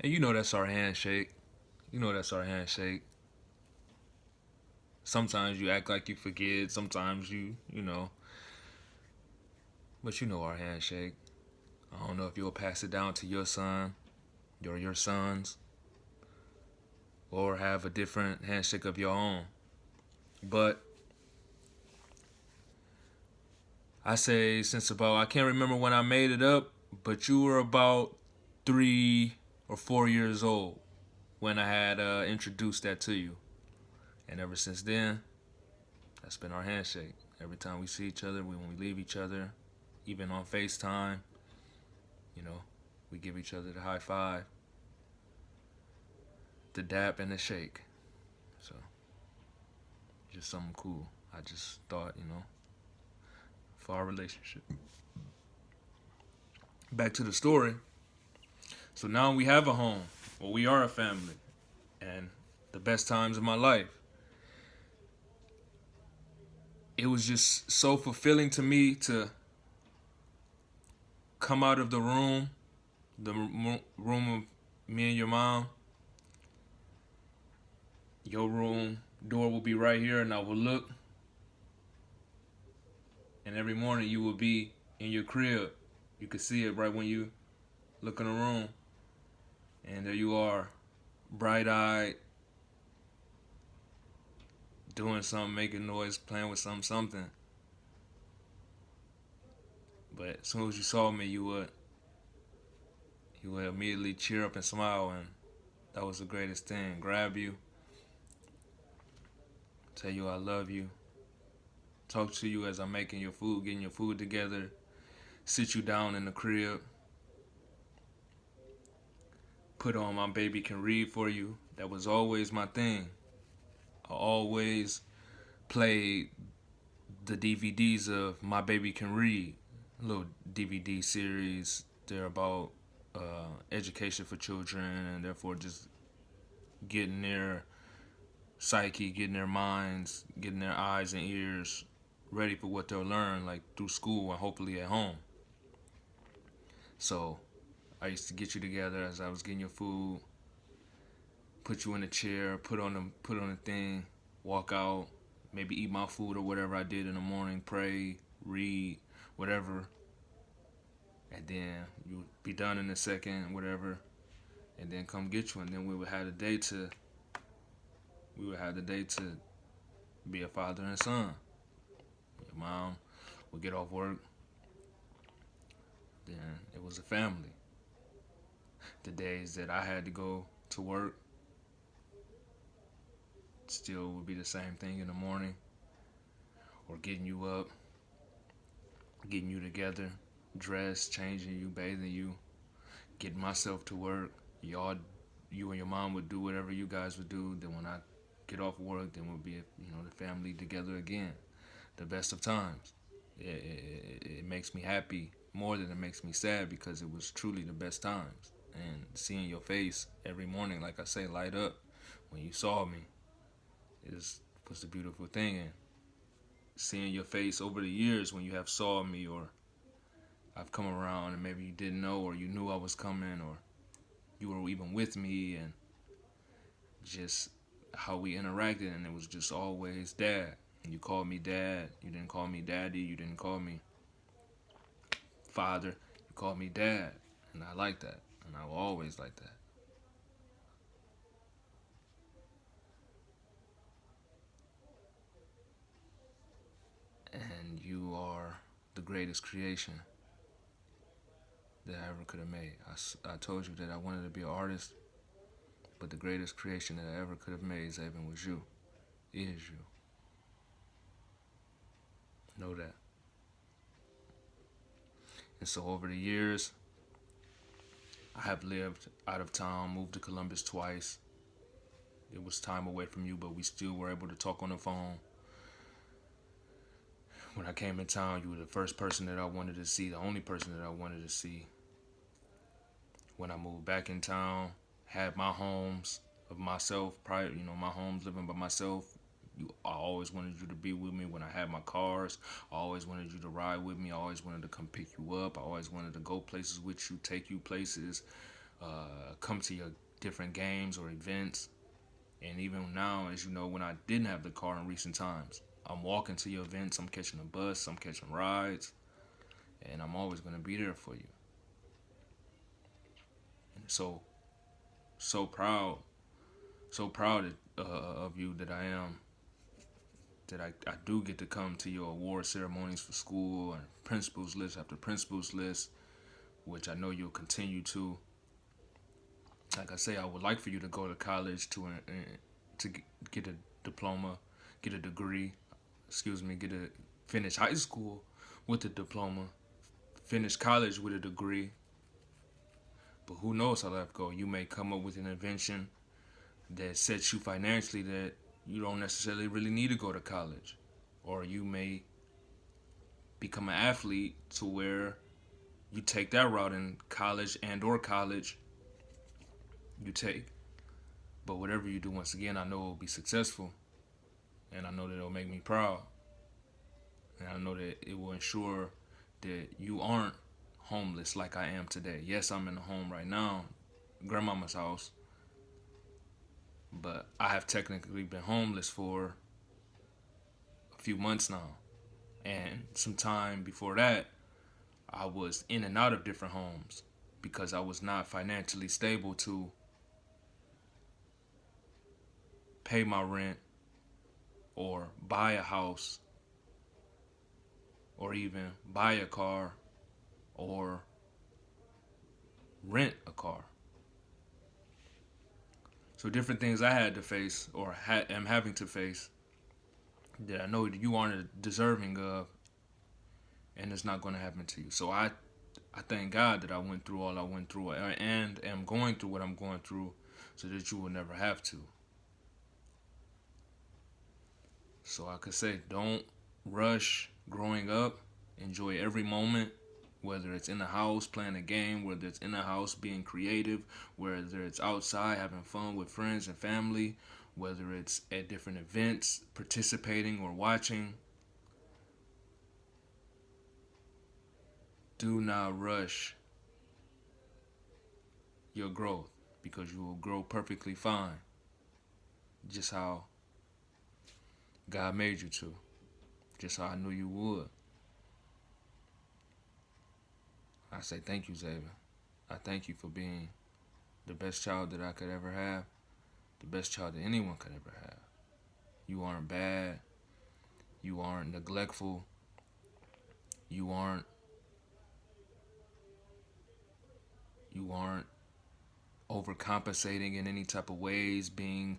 And you know that's our handshake. You know that's our handshake. Sometimes you act like you forget. Sometimes you know. But you know our handshake. I don't know if you'll pass it down to your son or your sons or have a different handshake of your own. But I say since about, I can't remember when I made it up, but you were about 3 or 4 years old when I had introduced that to you. And ever since then, that's been our handshake. Every time we see each other, when we leave each other, even on FaceTime, you know, we give each other the high five, the dap, and the shake. So, just something cool. I just thought, for our relationship. Back to the story. So now we have a home. Well, we are a family. And the best times of my life. It was just so fulfilling to me to come out of the room of me and your mom. Your room door will be right here, and I will look. And every morning you will be in your crib. You can see it right when you look in the room. And there you are, bright-eyed, doing something, making noise, playing with something. But as soon as you saw me, you would immediately cheer up and smile, and that was the greatest thing. Grab you, tell you I love you, talk to you as I'm making your food, getting your food together, sit you down in the crib, put on My Baby Can Read for you. That was always my thing. I always played the DVDs of My Baby Can Read, a little DVD series. They're about education for children, and therefore just getting their psyche, getting their minds, getting their eyes and ears ready for what they'll learn, like through school and hopefully at home. So I used to get you together as I was getting your food, put you in a chair, put on the thing, walk out, maybe eat my food or whatever I did in the morning, pray, read, whatever, and then you would be done in a second, whatever, and then come get you, and then we would have the day to be a father and son. Your mom would get off work, then it was a family. The days that I had to go to work still would be the same thing in the morning, or getting you up, getting you together, dressed, changing you, bathing you, getting myself to work. You and your mom would do whatever you guys would do. Then when I get off work, then we'll be, the family together again. The best of times. It makes me happy more than it makes me sad because it was truly the best times. And seeing your face every morning, like I say, light up when you saw me was the beautiful thing. And seeing your face over the years when you have saw me, or I've come around and maybe you didn't know, or you knew I was coming, or you were even with me, and just how we interacted, and it was just always dad. You called me dad. You didn't call me daddy. You didn't call me father. You called me dad, and I like that, and I will always like that. And you are the greatest creation that I ever could have made. I told you that I wanted to be an artist, but the greatest creation that I ever could have made, Zabin, was you. Is you. Know that. And so over the years, I have lived out of town, moved to Columbus twice. It was time away from you, but we still were able to talk on the phone. When I came in town, you were the first person that I wanted to see, the only person that I wanted to see. When I moved back in town, had my homes of myself, prior, my homes living by myself. I always wanted you to be with me when I had my cars. I always wanted you to ride with me. I always wanted to come pick you up. I always wanted to go places with you, take you places. come to your different games or events. And even now, as you know, when I didn't have the car in recent times, I'm walking to your events, I'm catching a bus, I'm catching rides, and I'm always going to be there for you. And so proud, so proud of you that I am, that I do get to come to your award ceremonies for school and principals list after principals list, which I know you'll continue to. Like I say, I would like for you to go to college to get a diploma, get a degree. Excuse me, finish high school with a diploma, finish college with a degree. But who knows how life go? You may come up with an invention that sets you financially that you don't necessarily really need to go to college, or you may become an athlete to where you take that route in college and or college you take. But whatever you do, once again, I know it will be successful, and I know that it will make me proud, and I know that it will ensure that you aren't homeless like I am today. Yes, I'm in a home right now, grandmama's house, but I have technically been homeless for a few months now. And some time before that, I was in and out of different homes because I was not financially stable to pay my rent or buy a house or even buy a car or rent a car. So different things I had to face or am having to face that I know that you aren't deserving of, and it's not going to happen to you. So I thank God that I went through all I went through and am going through what I'm going through so that you will never have to. So I could say, don't rush growing up. Enjoy every moment, whether it's in the house playing a game, whether it's in the house being creative, whether it's outside having fun with friends and family, whether it's at different events, participating or watching. Do not rush your growth because you will grow perfectly fine, just how God made you to, just how I knew you would. I say thank you, Xavier. I thank you for being the best child that I could ever have, the best child that anyone could ever have. You aren't bad. You aren't neglectful. You aren't overcompensating in any type of ways, being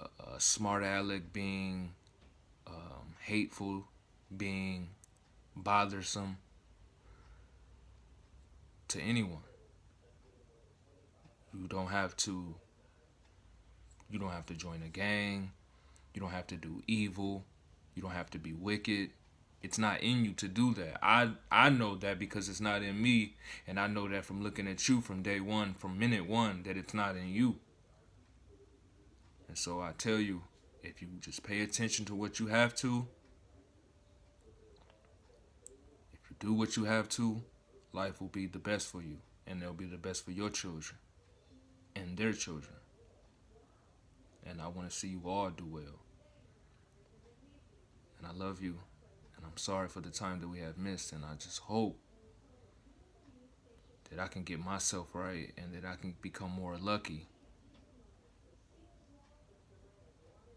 a smart aleck, being hateful, being bothersome to anyone. You don't have to you don't have to join a gang. You don't have to do evil. You don't have to be wicked. It's not in you to do that. I know that because it's not in me, and I know that from looking at you from day one, from minute one, that it's not in you. And so I tell you, if you just pay attention to what you have to, if you do what you have to, life will be the best for you, and it'll be the best for your children and their children. And I want to see you all do well. And I love you, and I'm sorry for the time that we have missed, and I just hope that I can get myself right and that I can become more lucky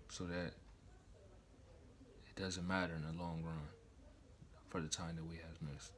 so that it doesn't matter in the long run for the time that we have missed.